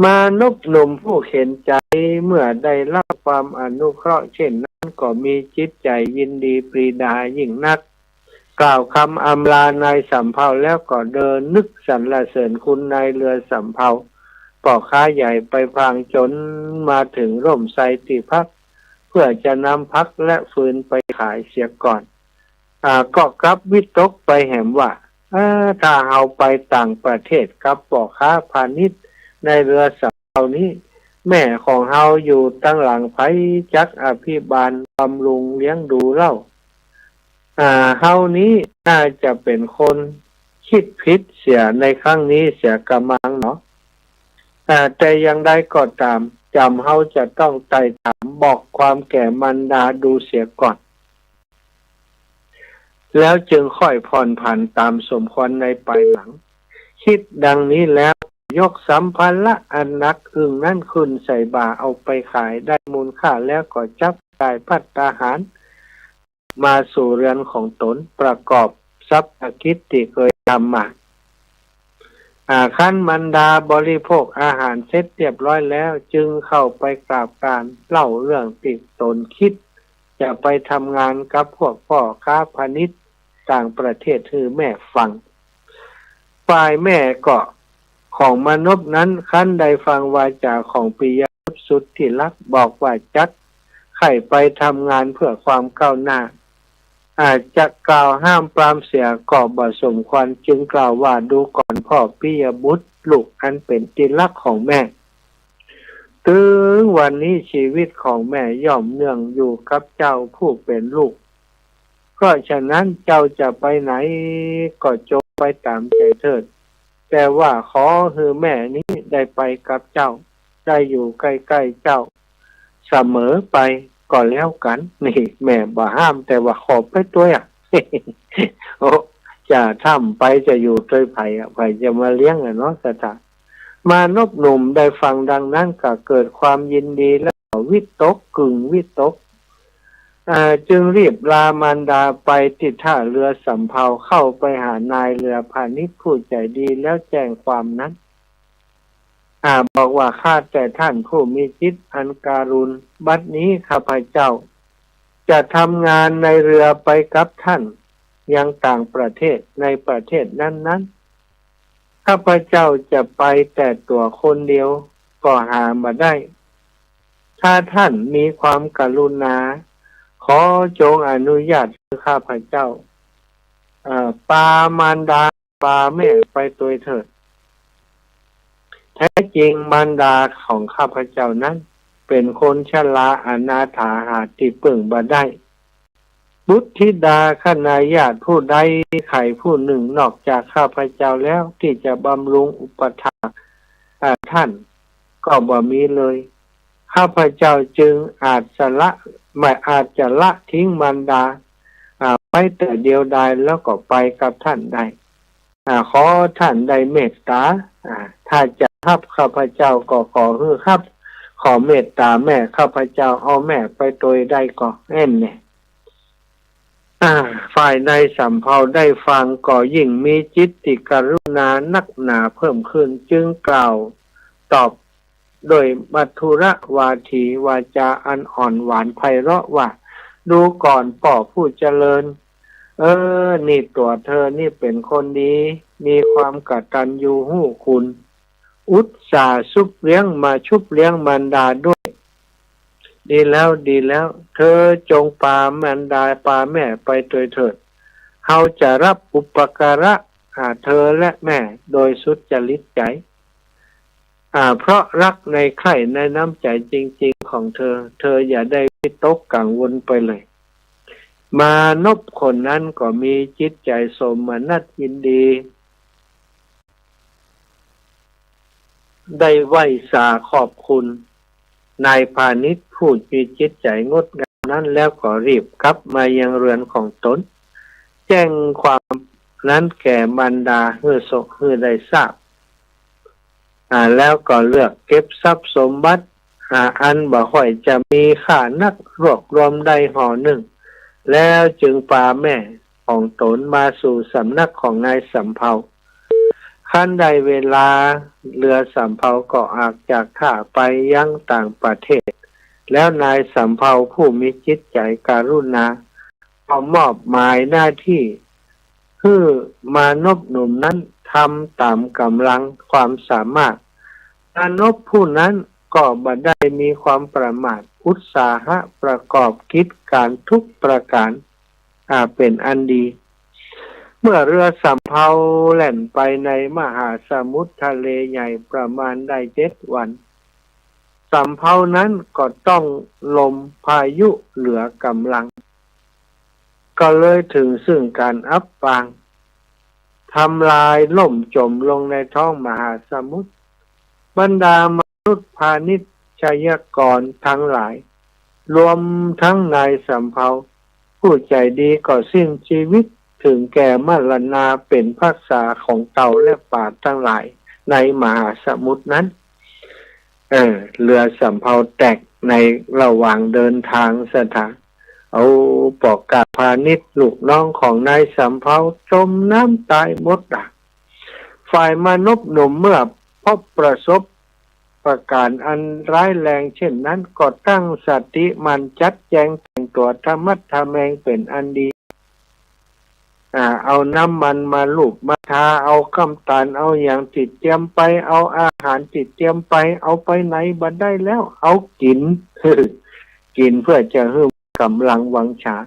มานพหนุ่มผู้เห็นใจเมื่อได้รับความอนุเคราะห์เช่นนั้นก็มีจิตใจยินดีปรีดายิ่งนักกล่าวคำอำลานายสำเภาแล้วก็เดินนึกสรรเสริญคุณนายเรือสำเภาพ่อค้าใหญ่ไปพลางจนมาถึงร่มไทรที่พักเพื่อจะนำพักและฟืนไปขายเสียก่อนก็กลับวิตกไปแหมว่าถ้าเอาไปต่างประเทศกับพ่อค้าพาณิชย์ในเรือสำเภานี้แม่ของเฮาอยู่ตั้งหลังไผจักอภิบาลบำรุงเลี้ยงดูเล่าเฮานี้น่าจะเป็นคนคิดผิดเสียในครั้งนี้เสียกำมังเนาะแต่ยังได้ก็ตามจำเฮาจะต้องไต่ถามบอกความแก่มารดาดูเสียก่อนแล้วจึงค่อยผ่อนผันตามสมควรในภายหลังคิดดังนี้แล้วยกสัมภาระอันหนักอึ่งนั่นขึ้นใส่บ่าเอาไปขายได้มูลค่าแล้วก็จับจ่ายภัตตาหารมาสู่เรือนของตนประกอบทรัพย์กิจที่เคยทำมาขั้นมารดาบริโภคอาหารเสร็จเรียบร้อยแล้วจึงเข้าไปกราบการเล่าเรื่องติดตนคิดจะไปทำงานกับพวกพ่อค้าพาณิชย์ต่างประเทศคือแม่ฟังฝ่ายแม่ก็ของมนุษย์นั้นขั้นใดฟังวาจาของปิยบุตรสุดที่รักบอกว่าจักไข่ไปทำงานเพื่อความก้าวหน้าอาจจะกล่าวห้ามปรามเสียก็บ่สมควรจึงกล่าวว่าดูก่อนพ่อปิยบุตรลูกอันเป็นที่รักของแม่ถึงวันนี้ชีวิตของแม่ย่อมเนื่องอยู่กับเจ้าผู้เป็นลูกเพราะฉะนั้นเจ้าจะไปไหนก็จงไปตามใจเถิดแต่ว่าขอให้แม่นี้ได้ไปกับเจ้าได้อยู่ใกล้ๆเจ้าเสมอไปก็แล้วกันนี่แม่บ่ห้ามแต่ว่าขอไปตัวโอ้จะทำไปจะอยู่ด้วยไผจะมาเลี้ยงเนาะสถานมานพหนุ่มได้ฟังดังนั้นก็เกิดความยินดีและวิตกกึ่งวิตกจึงรีบลามารดาไปที่ท่าเรือสำเภาเข้าไปหานายเรือพาณิชย์ผู้ใจดีแล้วแจ้งความนั้นบอกว่าข้าแต่ท่านผู้มีจิตอันการุณบัดนี้ข้าพเจ้าจะทำงานในเรือไปกับท่านยังต่างประเทศในประเทศนั้นๆข้าพเจ้าจะไปแต่ตัวคนเดียวก็หามาได้ถ้าท่านมีความกรุณาขอจงอนุญาตให้ข้าพเจ้าปามารดาปาแม่ไปตัวเถิด แท้จริงมารดาของข้าพเจ้านั้นเป็นคนชราอนาถาหาที่ปึ่งบ่ได้บุตรธิดาคณาญาติผู้ใดใครผู้หนึ่งนอกจากข้าพเจ้าแล้วที่จะบำรุงอุปถากท่านก็บ่มีเลยข้าพเจ้าจึงอาจจะละทิ้งมารดาไปแต่เดียวดายแล้วก็ไปกับท่านได้ขอท่านได้เมตตาถ้าจะรับข้าพเจ้าก็ขอครับขอเมตตาแม่ข้าพเจ้าเอาแม่ไปโดยได้ก็เนี่ยฝ่ายในสำเภาได้ฟังก็ยิ่งมีจิตติกรุณานักหนาเพิ่มขึ้นจึงกล่าวตอบโดยมัทุรวาทีวาจาอันอ่อนหวานไพเราะว่าดูก่อนป่อผู้เจริญนี่ตัวเธอนี่เป็นคนดีมีความกตัญญูหู้คุณอุตส่าห์ชุบเลี้ยงมารดาด้วยดีแล้วเธอจงปามารดาปาแม่ไปโดยเถิดเฮาจะรับอุปการะเธอและแม่โดยสุจริตใจเพราะรักในใคร่ในน้ำใจจริงๆของเธออย่าได้วิตกกังวลไปเลยมานพคนนั้นก็มีจิตใจสมนัสยินดีได้ไหว้สาขอบคุณนายพาณิชย์ผู้มีจิตใจงดงามนั้นแล้วก็รีบกลับมายังเรือนของตนแจ้งความนั้นแก่มารดาเพื่อได้ทราบแล้วก็เลือกเก็บทรัพย์สมบัติอันบ่ค่อยจะมีค่านักรวบรวมได้ห่อหนึ่งแล้วจึงพาแม่ของตนมาสู่สำนักของนายสำเภาขั้นใดเวลาเรือสำเภาก็ออกจากท่าไปยังต่างประเทศแล้วนายสำเภาผู้มีจิตใจกรุณาก็มอบหมายหน้าที่คือมานพหนุ่มนั้นทำตามกำลังความสามารถมานพผู้นั้นก็บ่ได้มีความประมาทอุตสาหะประกอบกิจการทุกประการเป็นอันดีเมื่อเรือสำเภาแล่นไปในมหาสมุทรทะเลใหญ่ประมาณได้7 วันสำเภานั้นก็ต้องลมพายุเหลือกำลังก็เลยถึงซึ่งการอับปางทำลายล่มจมลงในท้องมหาสมุทรบรรดามนุษย์พาณิชยกรทั้งหลายรวมทั้งนายสำเภาผู้ใจดีก็สิ้นชีวิตถึงแก่มรณาเป็นภักษาของเต่าและปลาทั้งหลายในมหาสมุทรนั้นเรือสำเภาแตกในระหว่างเดินทางสถานเอาปอกกาพาณิชย์ลูกน้องของนายสำเภาจมน้ำตายหมดฝ่ายมานพหนุ่มเมื่อพบประสบประการอันร้ายแรงเช่นนั้นก็ตั้งสติมันจัดแจงแต่งตัวธรรมัดทะแมงเป็นอันดีเอาน้ำมันมาลูบมาทาเอาคำตาลเอาอย่างติดเตรียมไปเอาอาหารติดเตรียมไปเอาไปไหนบัดได้แล้วเอากิน กินเพื่อจะให้กำลังวังชา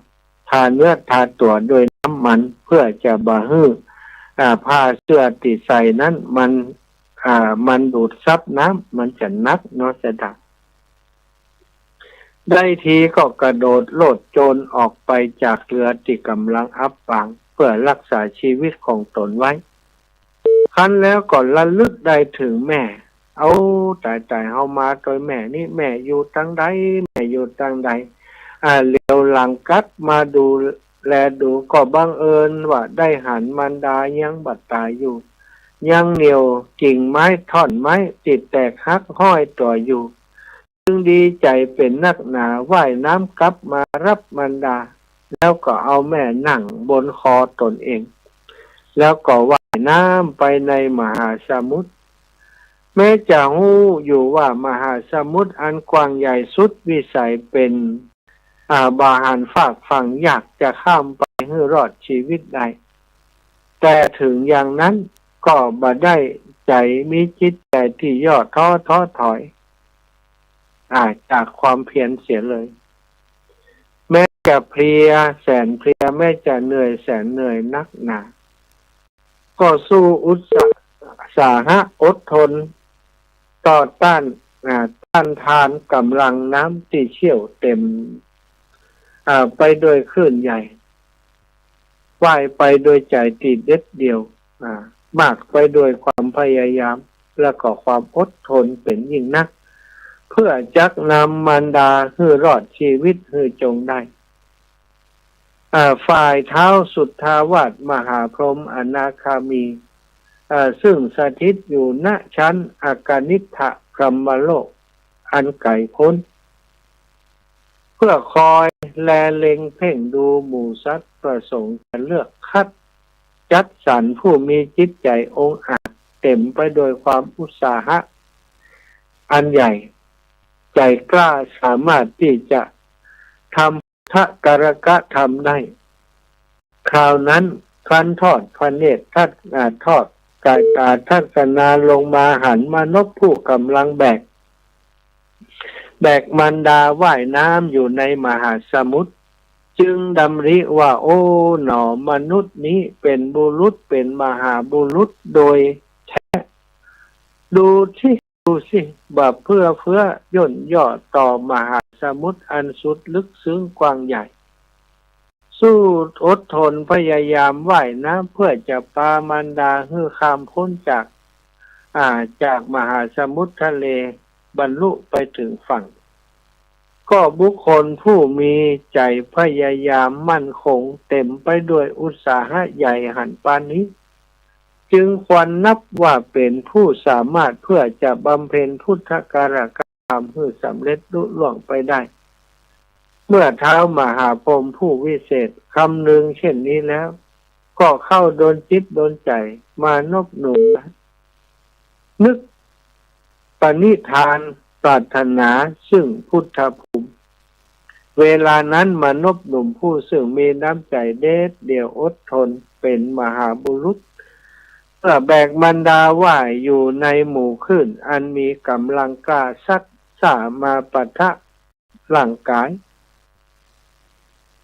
ทาเนื้อทาตัวโดยน้ำมันเพื่อจะบ่ให้ผ้าเสื้อติดใส่นั้นมันดูดซับน้ำมันจะนักเนาะจะดักได้ทีก็กระโดดโลดโจรออกไปจากเรือที่กำลังอับปางเพื่อรักษาชีวิตของตนไว้ครั้นแล้วก็ระลึกได้ถึงแม่เอาตายเฮามาโดยแม่นี่แม่อยู่ตั้งใดเลี้ยวหลังกัดมาดูแลดูก็บังเอิญว่าได้หันมารดายังบัดตายอยู่ยังเหนียวกิ่งไม้ท่อนไม้ติดแตกหักห้อยตัวอยู่จึงดีใจเป็นนักหนาว่ายน้ำกลับมารับมารดาแล้วก็เอาแม่นั่งบนคอตนเองแล้วก็ว่ายน้ำไปในมหาสมุทรแม้จะหู้อยู่ว่ามหาสมุทรอันกว้างใหญ่สุดวิสัยเป็นบาหารฝากฝั่งอยากจะข้ามไปให้รอดชีวิตได้แต่ถึงอย่างนั้นก็บ่ได้ใจมีจิตใจที่ย่อท้อถอยจากความเพียรเสียเลยแม้จะเพลียแสนเพลียแม้จะเหนื่อยแสนเหนื่อยนักหนาก็สู้อุตสาหะอดทน ต่อต้านต้านทานกำลังน้ำที่เชี่ยวเต็มไปโดยคลื่นใหญ่ว่ายไปโดยใจติดเด็ดเดียวมากไปโดยความพยายามและก็ความอดทนเป็นยิ่งนักเพื่อจักนำมารดาให้รอดชีวิตให้จงได้ฝ่ายเท้าสุทธาวาสมหาพรหมอนาคามีซึ่งสถิตอยู่ณชั้นอากานิทะพรหมโลกอันไกลพ้นเพื่อคอยแลเล็งเพ่งดูหมู่สัตว์ประสงค์จะเลือกคัดจัดสรรผู้มีจิตใจองอาจเต็มไปโดยความอุตสาหะอันใหญ่ใจกล้าสามารถที่จะทำทะกรกะทำได้คราวนั้นครั้นทอดพระเนตรทอดกายตาทัศนาลงมาหันมานพผู้กำลังแบกมารดาว่ายน้ำอยู่ในมหาสมุทรจึงดำริว่าโอ้หนอมนุษย์นี้เป็นบุรุษเป็นมหาบุรุษโดยแท้ดูสิบ่เพื่อย่นย่อต่อมหาสมุทรอันสุดลึกซึ้งกว้างใหญ่สู้อดทนพยายามว่ายน้ำเพื่อจะพามารดาให้ข้ามพ้นจากมหาสมุทรทะเลบรรลุไปถึงฝั่งก็บุคคลผู้มีใจพยายามมั่นคงเต็มไปด้วยอุตสาหะใหญ่หันปานนี้จึงควรนับว่าเป็นผู้สามารถเพื่อจะบำเพ็ญพุทธการกรรมให้สำเร็จลุล่วงไปได้เมื่อเท้ามหาพรหมผู้วิเศษคำนึงเช่นนี้แล้วก็เข้าโดนจิตโดนใจมานพหนุ่มนึกปณิธานปรารถนาซึ่งพุทธภูมิเวลานั้นมนพหนุ่มผู้ซึ่งมีน้ำใจเด็ดเดี่ยวอดทนเป็นมหาบุรุษเมื่อแบกมารดาว่ายอยู่ในหมู่คลื่นอันมีกำลังกล้าซักษามาปะทะร่างกาย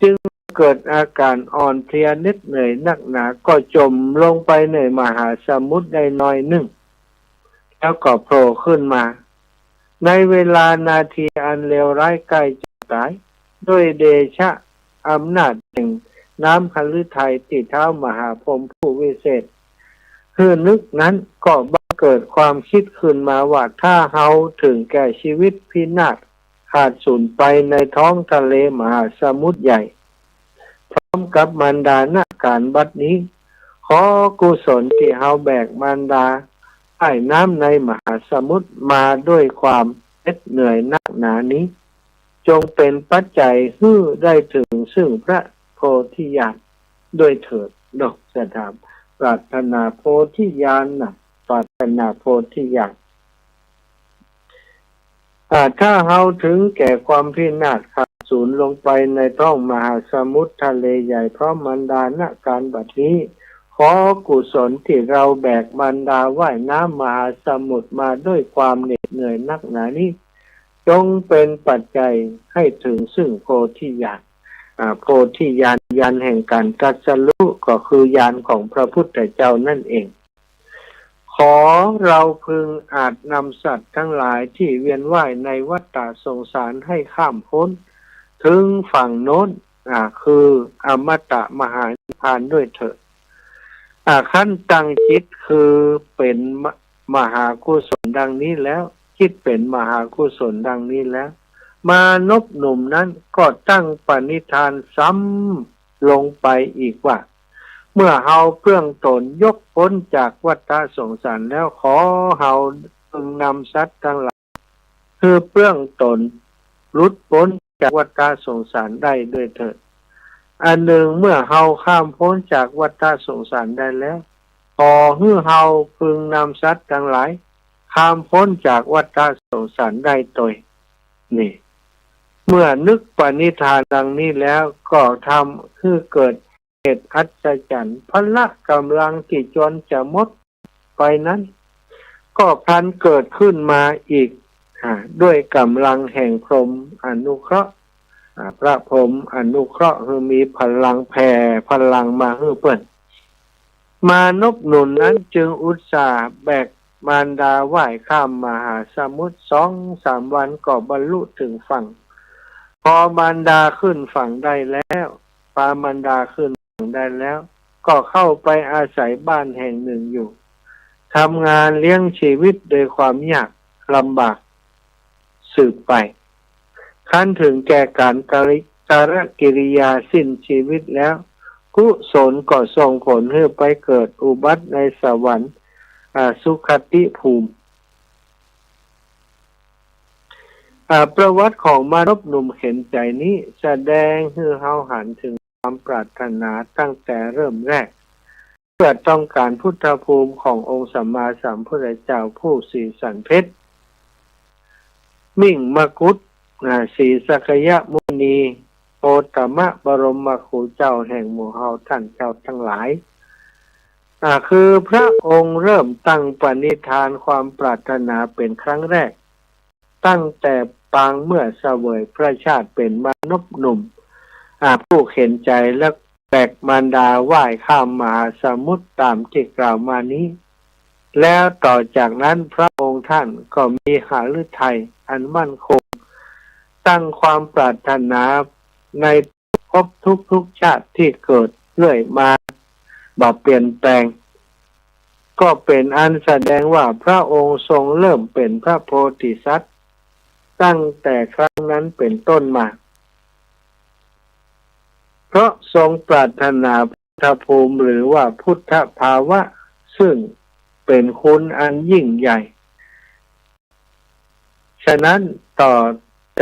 จึงเกิดอาการอ่อนเพลียเหน็ดเหนื่อยนักหนาก็จมลงไปในมหาสมุทรได้น้อยหนึ่งแล้วก็โผล่ขึ้นมาในเวลานาทีอันเลวร้ายใกล้จะตายด้วยเดชะอำนาจแห่งน้ำหฤทัยที่เท้ามหาพรหมผู้วิเศษคือนึกนั้นก็บังเกิดความคิดขึ้นมาว่าถ้าเฮาถึงแก่ชีวิตพินาศขาดสูญไปในท้องทะเลมหาสมุทรใหญ่พร้อมกับมารดาณการบัดนี้ขอกุศลที่เฮาแบกมารดาใต้น้ำในมหาสมุทรมาด้วยความเหน็ดเหนื่อยนักหนานี้จงเป็นปัจจัยให้ได้ถึงซึ่งพระโพธิญาณด้วยเถิดดอกสถามปรารถนาโพธิญาณปรารถนาโพธิญาณถ้าเฮาถึงแก่ความพินาศขาดสูญลงไปในท้องมหาสมุทรทะเลใหญ่เพราะมารดาณการบัดนี้ขอกุศลที่เราแบกมารดาว่ายน้ำมหาสมุทรมาด้วยความเหน็ดเหนื่อยนักหนานี้จงเป็นปัจจัยให้ถึงซึ่งโพธิญาณโพธิญาณญาณแห่งการตรัสรู้ก็คือญาณของพระพุทธเจ้านั่นเองขอเราพึงอาจนำสัตว์ทั้งหลายที่เวียนว่ายในวัฏฏะสงสารให้ข้ามพ้นถึงฝั่งโน้นคืออมตะมหานิพพานด้วยเถิดขั้นตั้งจิตคือเป็นมหากุศลดังนี้แล้วคิดเป็นมหากุศลดังนี้แล้วมานพหนุ่มนั้นก็ตั้งปณิธานซ้ำลงไปอีกว่าเมื่อเฮาเพื่องตนยกพ้นจากวัฏสงสารแล้วขอเฮาพึงนำสัตว์ทั้งหลายคือเพื่องตนหลุดพ้นจากวัฏสงสารได้ด้วยเถิดอันหนึ่งเมื่อเฮาข้ามพ้นจากวัฏสงสารได้แล้วขอให้เฮาพึงนำสัตว์ทั้งหลายข้ามพ้นจากวัฏสงสารได้โดยนี่เมื่อนึกปณิธานดังนี้แล้วก็ทำคือเกิดเหตุอัศจรรย์พละกำลังที่จนจะหมดไปนั้นก็พลันเกิดขึ้นมาอีกด้วยกำลังแห่งพรหมอนุเคราะห์พระพรหมอนุเคราะห์คือมีพลังแผ่พลังมาให้เปิ้นมานพหนุนนั้นจึงอุตส่าห์แบก มารดาว่ายข้ามมหาสมุทร2-3 วันก็บรรลุถึงฝั่งพอมารดาขึ้นฝั่งได้แล้วพามารดาขึ้นฝั่งได้แล้วก็เข้าไปอาศัยบ้านแห่งหนึ่งอยู่ทำงานเลี้ยงชีวิตโดยความยากลำบากสืบไปขั้นถึงแก่การการกิริยาสิ้นชีวิตแล้วกุศลก็ส่งผลให้ไปเกิดอุบัติในสวรรค์สุคติภูมิประวัติของมารบหนุ่มเห็นใจนี้แสดงให้เฮาหันถึงความปรารถนาตั้งแต่เริ่มแรกเพื่อต้องการพุทธภูมิขององค์สัมมาสัมพุทธเจ้าผู้สีสันเพชรมิ่งมกุฏศรีสักยมุนีโอตมะบรมครูเจ้าแห่งหมู่เฮาท่านเจ้าทั้งหลายคือพระองค์เริ่มตั้งปณิธานความปรารถนาเป็นครั้งแรกตั้งแต่ปางเมื่อเสวยพระชาติเป็นมนุษย์หนุ่มผู้เห็นใจและแบกมารดาว่ายข้ามมหาสมุทรตามที่กล่าวมานี้แล้วต่อจากนั้นพระองค์ท่านก็มีหฤทัยอันมั่นคงตั้งความปรารถนาในภพทุกชาติที่เกิดเรื่อยมาบ่เปลี่ยนแปลงก็เป็นอันแสดงว่าพระองค์ทรงเริ่มเป็นพระโพธิสัตว์ตั้งแต่ครั้งนั้นเป็นต้นมาเพราะทรงปรารถนาพุทธภูมิหรือว่าพุทธภาวะซึ่งเป็นคุณอันยิ่งใหญ่ฉะนั้นต่อ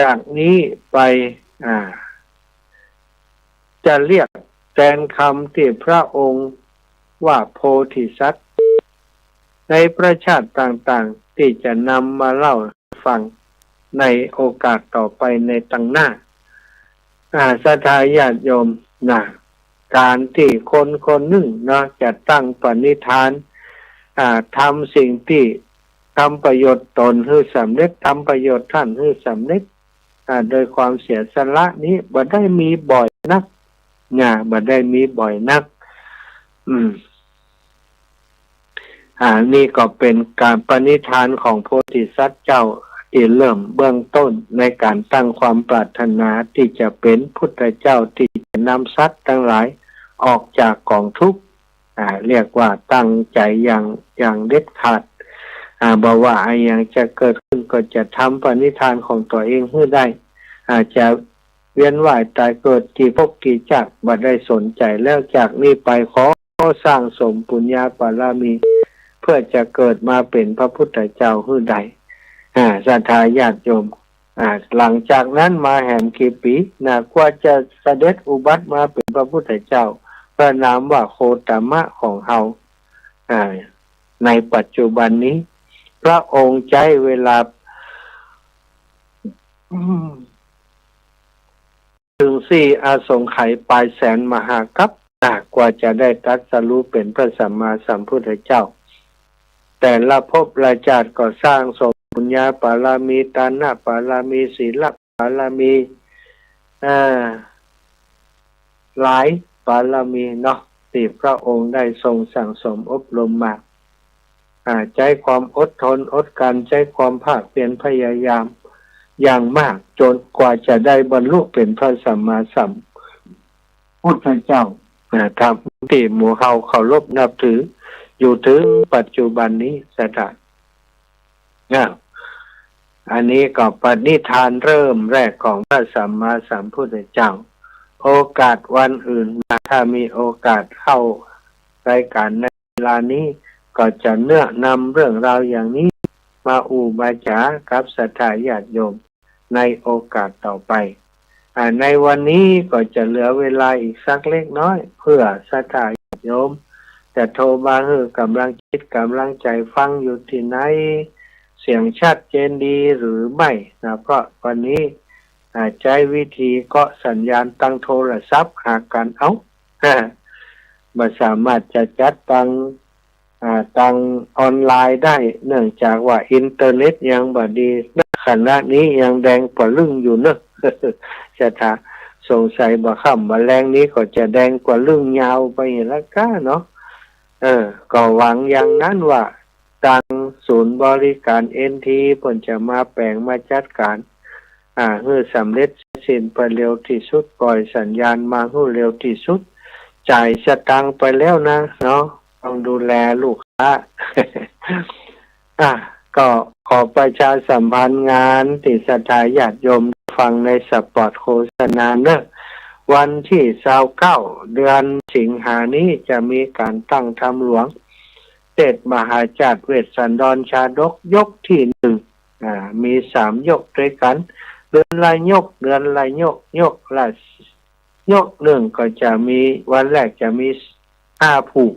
จากนี้ไปจะเรียกแทนคำที่พระองค์ว่าโพธิสัตว์ในประชาติต่างๆที่จะนำมาเล่าฟังในโอกาสต่อไปในตั้งหน้าศรัทธาญาติโยมการที่คนหนึ่งจะตั้งปณิธานทำสิ่งที่ทำประโยชน์ตนให้สำเร็จทำประโยชน์ท่านให้สำเร็จโดยความเสียสละนี้บ่ได้มีบ่อยนักบ่ได้มีบ่อยนักนี่ก็เป็นการปณิธานของโพธิสัตว์เจ้าที่เริ่มเบื้องต้นในการตั้งความปรารถนาที่จะเป็นพุทธเจ้าที่จะนำสัตว์ทั้งหลายออกจากกองทุกข์เรียกว่าตั้งใจอย่างเด็ดขาดบอกว่าอย่างจะเกิดขึ้นก็จะทำปณิธานของตัวเองให้ได้จะเวียนว่ายตายเกิดกี่ภพกี่ชาติบ่ได้สนใจแล้วจากนี้ไปขอสร้างสมปุญญาบารมีเพื่อจะเกิดมาเป็นพระพุทธเจ้าให้ได้ศรัทธาญาติโยมหลังจากนั้นมาแหมกี่ปีกว่าจะเสด็จอุบัติมาเป็นพระพุทธเจ้าพระนามว่าโคตมะของเฮาในปัจจุบันนี้พระองค์ใช้เวลาถึง4 อาสงไขยปลายแสนมหากัปกว่าจะได้ตรัสรู้เป็นพระสัมมาสัมพุทธเจ้าแต่ละภพละชาติก็สร้างสมปุญญาบารมีทานบารมีศีลบารมีหลายบารมีที่พระองค์ได้ทรงสั่งสมอบรมมาใช้ความอดทนอดกันใช้ความภาคเพียรพยายามอย่างมากจนกว่าจะได้บรรลุเป็นพระสัมมาสัมพุทธเจ้าทำที่หมู่เฮาเคารพนับถืออยู่ถึงปัจจุบันนี้สถานอันนี้ก็ปณิธานเริ่มแรกของพระสัมมาสัมพุทธเจ้าโอกาสวันอื่นถ้ามีโอกาสเข้ารายการในเวลานี้ก็จะเนื้อนำเรื่องราวอย่างนี้มามาจากับศรัทธาญาติโยมในโอกาสต่อไปในวันนี้ก็จะเหลือเวลาอีกสักเล็กน้อยเพื่อศรัทธาญาติโยมจะโทรมาให้กำลังคิดกำลังใจฟังอยู่ที่ไหนเสียงชัดเจนดีหรือไม่เพราะวันนี้ใช้วิธีเกาะสัญญาณตั้งโทรศัพท์หากันไม่สามารถจะจัดตั้งออนไลน์ได้เนื่องจากว่าอินเทอร์เน็ตยังบ่ดีขณะนี้ยังแดงปะลึ่งอยู่จะถ้าสงสัยบ่ค่ำบ่แรงนี้ก็จะแดงกว่าลึ่งยาวไปแล้วก็ก็หวังอย่างนั้นว่าทางศูนย์ นย์บริการเอ็นทีเพิ่นจะมาแปลงมาจัดการให้สำเร็จสิ้นไปเร็วที่สุดปล่อยสัญญาณมาให้เร็วที่สุดจ่ายสตังค์ไปแล้วนะเนาะต้องดูแลลูกค้า ก็ขอประชาสัมพันธ์งานติสถาญาติโยมฟังในสปอตโฆษณาเนอะวันที่29เดือนสิงหานี้จะมีการตั้งธรรมหลวงเทศมหาจารย์เวสสันดรชาดกยกที่มี3ยกด้วยกันเดือนละยกยกละยกหนึ่งก็จะมีวันแรกจะมี5ผูก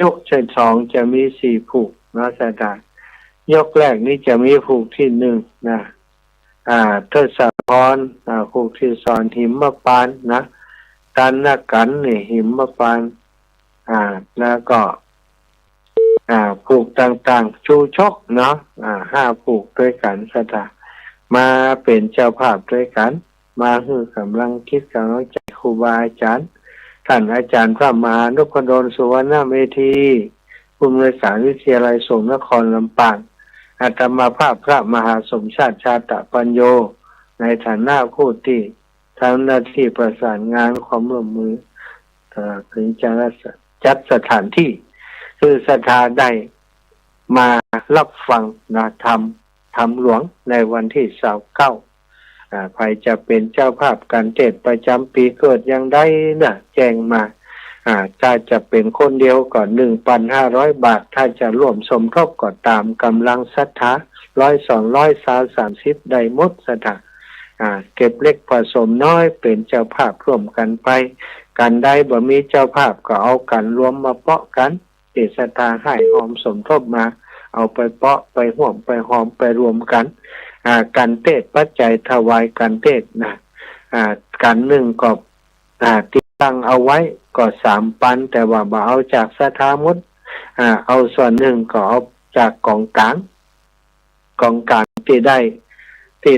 ยกที่2จะมี4ผูกเนาะสถานยกแรกนี้จะมีผูกที่1นะทศพรผูกที่สอนหิมพานต์นะกันนี่หิมพานต์แล้วก็ผูกต่างๆชูชกเนาะ5ผูกด้วยกันสถานมาเป็นเจ้าภาพด้วยกันมาคือกำลังคิดกำลังใจครูบาอาจารย์ท่านอาจารย์พระมหานพดลสุวรรณเมธีผู้อำนวยการวิทยาลัยสงฆ์นครลำปางอาตมาภาพพระมหาสมชาติชาตปัญโยในฐานะผู้ที่ทำหน้าที่ประสานงานความร่วมมือถึงจะจัดสถานที่คือสถานได้มารับฟังธรรมหลวงในวันที่29ใครจะเป็นเจ้าภาพการเทศน์ประจำปีเกิดยังได้นะแจ้งมาถ้าจะเป็นคนเดียวก็ 1,500 บาทถ้าจะร่วมสมทบก็ตามกำลังศรัทธา100 200 30ได้หมดสถานเก็บเล็กผสมน้อยเป็นเจ้าภาพร่วมกันไปกันได้บ่มีเจ้าภาพก็เอากันรวมมาเปาะกันเจตศรัทธาให้หอมสมทบมาเอาไปเปาะไปห่วมไปหอมไปรวมกันการเทศน์ปัจจัยถวายการเทศน์นะการหนึ่งก็ติดตั้งเอาไว้ก็3,000แต่ว่าบ่เอาจากสถามุดเอาส่วนหนึ่งก็เอาจากกองกลางที่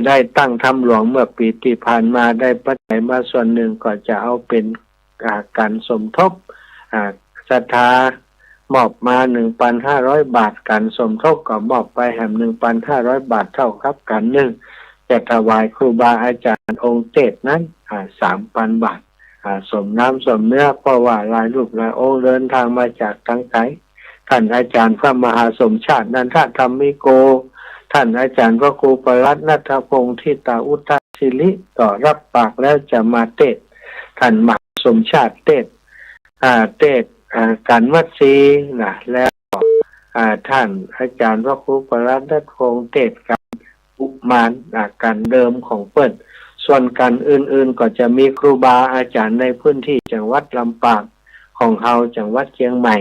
ได้ตั้งธรรมหลวงเมื่อปีที่ผ่านมาได้ปัจจัยมาส่วนหนึ่งก็จะเอาเป็นการสมทบศรัทธามอบมา 1,500 บาทการสมทบก็มอบไปแห่ง 1,500 บาทเท่ากับกันหนึ่งจะถวายครูบาอาจารย์องค์เทศนั้น3,000 บาทสมน้ำสมเนื้อเพราะว่าหลายรูปหลายองค์เดินทางมาจากทั้งไกลท่านอาจารย์พระมหาสมชาตินันทธรรมิโกท่านอาจารย์พระครูประหลัดณัฐพงษ์ทิตาอุทศิริก็รับปากแล้วจะมาเทศน์ท่านมหาสมชาติเทศน์การวัดซีนะแล้วท่านอาจารย์พระครูประหลัดณัฐพงษ์เทศน์การอุมานการเดิมของเปิ้นส่วนการอื่นๆก็จะมีครูบาอาจารย์ในพื้นที่จังหวัดลำปางของเฮาจังหวัดเชียงใหม่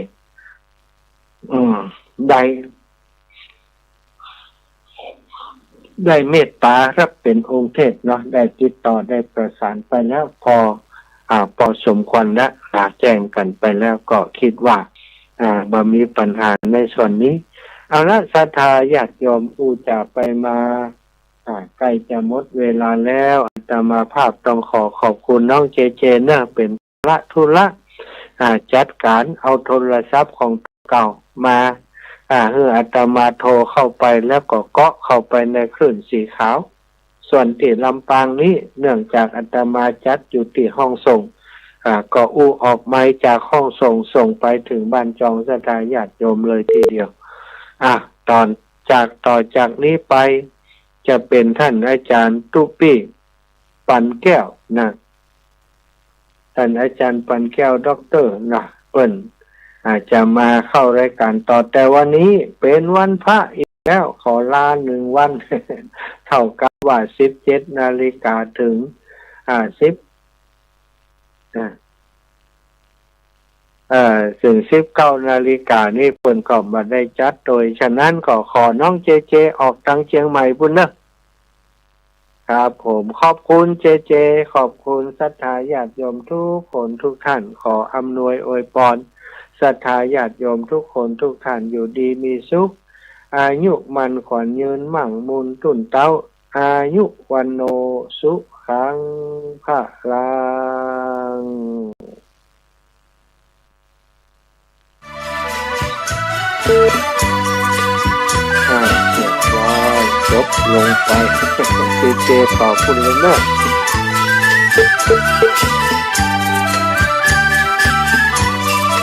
ได้เมตตารับเป็นองค์เทศเนาะได้ติดต่อได้ประสานไปแล้วพอสมควรและแจ้งกันไปแล้วก็คิดว่าบ่มีปัญหาในส่วนนี้เอาละศรัทธาญาติโยมผู้จะไปมาใกล้จะหมดเวลาแล้วอาตมาภาพต้องขอบคุณน้องเจเจนะเป็นธุระจัดการเอาโทรศัพท์ของเก่ามาให้อาตมาโทรเข้าไปแล้วก็เกาะเข้าไปในคลื่นสีขาวส่วนที่ลำปางนี้เนื่องจากอาตมาจัดอยู่ที่ห้องส่งก็ออกไม้จากห้องส่งไปถึงบ้านจองศรัทธาญาติโยมเลยทีเดียวต่อจากนี้ไปจะเป็นท่านอาจารย์ตุปี้ปันแก้วนะท่านอาจารย์ปันแก้วด็อกเตอร์นะเปิ้นอาจจะมาเข้ารายการต่อแต่วันนี้เป็นวันพระอีกแล้วขอลา1 วัน เท่ากับว่า 17 นาฬิกาถึงถึง 19 นาฬิกานี่เพิ่นก็มาได้จัดโดยฉะนั้นก็ขอน้องเจเจออกทางเชียงใหม่พุ่นนะครับผมขอบคุณเจเจขอบคุณศรัทธาญาติโยมทุกคนทุกท่านขออำนวยอวยพรศรัทธาญาติโยมทุกคนทุกท่านอยู่ดีมีสุขอายุมันขวัญยืนมั่งมูลตุ่นเต้าอายุวันโนสุขังภะลัง ลงไป เจเจขอบคุณเลยเนอะ